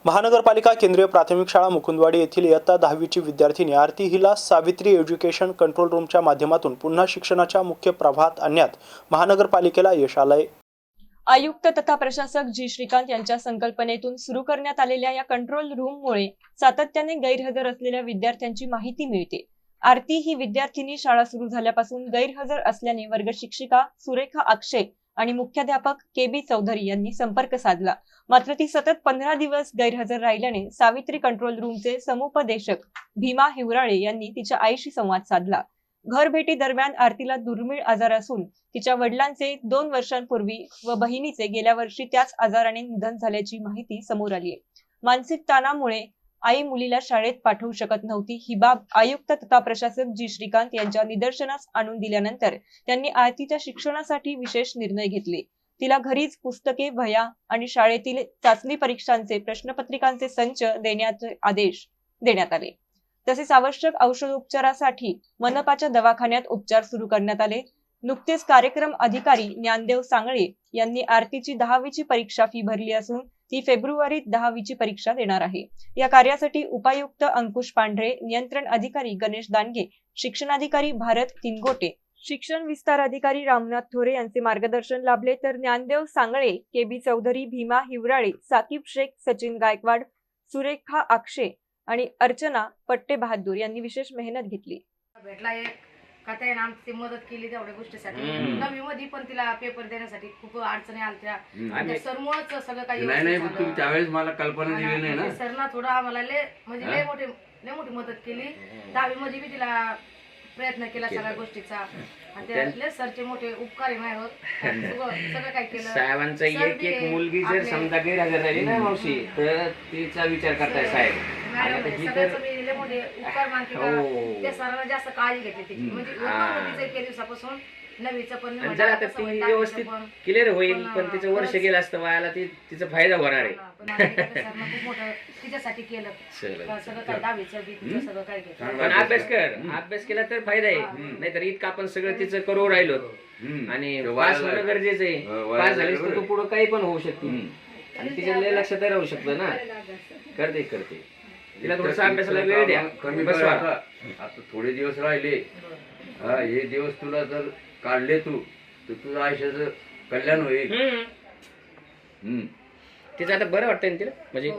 महानगरपालिका केंद्रीय प्राथमिक शाळा मुकुंदवाडी येथील इयत्ता 10वीची विद्यार्थिनी आरती हिला सावित्री एज्युकेशन कंट्रोल रूमच्या माध्यमातून पुन्हा शिक्षणाच्या मुख्य प्रवाहात आणण्यात महानगरपालिकेला यश आलंय। आयुक्त तथा प्रशासक जी श्रीकांत यांच्या संकल्पनेतून सुरू करण्यात आलेल्या या कंट्रोल रूममुळे सातत्याने गैरहजर असलेल्या विद्यार्थ्यांची माहिती मिळते। आरती ही विद्यार्थिनी शाळा सुरू झाल्यापासून गैरहजर असल्याने वर्ग शिक्षिका सुरेखा अक्षय आणि मुख्याध्यापक के.बी. चौधरी यांनी संपर्क साधला। मात्र ती सतत 15 दिवस गैरहजर राहिल्याने सावित्री कंट्रोल रूमचे समुपदेशक भीमा हिवराळे यांनी तिच्या आईशी संवाद साधला। घर भेटी दरम्यान आरतीला दुर्मिळ आजार असून तिच्या वडिलांचे 2 वर्षांपूर्वी व बहिणीचे गेल्या वर्षी त्याच आजाराने निधन झाल्याची माहिती समोर आली आहे। मानसिक ताणामुळे आई मुलीला शाळेत पाठवू शकत नव्हती। ही बाब आयुक्त तथा प्रशासक जी श्रीकांत यांच्या निदर्शनास आणून दिल्यानंतर त्यांनी आरतीच्या शिक्षणासाठी विशेष निर्णय घेतले। तिला घरीच पुस्तके, वह्या आणि शाळेतील चाचणी परीक्षांचे प्रश्नपत्रिकांचे संच देण्याचे आदेश देण्यात आले। तसेच आवश्यक औषधोपचारासाठी मनपाच्या दवाखान्यात उपचार सुरू करण्यात आले। नुकतेच कार्यक्रम अधिकारी ज्ञानदेव सांगळे यांनी आरतीची 10वीची परीक्षा फी भरली असून ती फेब्रुवारीत 10वीची परीक्षा देणार आहे। या कार्यासाठी उपायुक्त अंकुश पांढरे, नियंत्रण अधिकारी गणेश दानगे, शिक्षणाधिकारी भारत तिनगोटे, शिक्षण विस्तार अधिकारी रामनाथ थोरे यांचे मार्गदर्शन लाभले। तर ज्ञानदेव सांगळे, के.बी. चौधरी, भीमा हिवराळे, साकिब शेख, सचिन गायकवाड, सुरेखा अक्षय आणि अर्चना पट्टे बहादूर यांनी विशेष मेहनत घेतली। भेटला एक कथा आमची मदत केली तेवढ्या गोष्टीसाठी। नवी मध्ये पण तिला पेपर देण्यासाठी खूप अडचणी आल्या। सरमुळच सगळं काही नाही तुम्ही त्यावेळेस मला कल्पना दिली नाही ना। सरना थोडा आम्हाला लय मोठी मदत केली। 10वी मध्ये बी तिला प्रयत्न केला सगळ्या गोष्टीचा आणि ते सरचे मोठे उपकार आहे माझ्यावर। सगळं काय केलं साहेबांचा एक मुलगी जर समजा गैरहजर राहिली ना मावशी तर तिचा विचार करताय साहेब। मोठे उपकार मानते त्या सरांना जास्त काळजी घेतली तिची म्हणजे इतक्या दिवसापासून नवीचं पण आता ती व्यवस्थित क्लिअर होईल पण तिचं वर्ष गेलं असतं वयाला तिचा फायदा होणार आहे। खूप मोठं तिच्यासाठी केलं सगळं काय 10वीचं सगळं काय केलं। पण अभ्यास केला तर फायदा आहे, नाहीतर इतकं आपण सगळं तिचं करू राहिलो आणि पास होणं गरजेचं आहे। पास झालीस तर तू पुढे काही पण होऊ शकते आणि तिच्या लक्षात राहू शकतं ना। करते तिला थोडंसं अभ्यासाला वेळ द्या, कमी बसवा। आता थोडे दिवस राहिले, हे दिवस तुला जर काढले तू तर तुझं आयुष्याचं कल्याण होईल। तिचं आता बरं वाटतंय ना तिला म्हणजे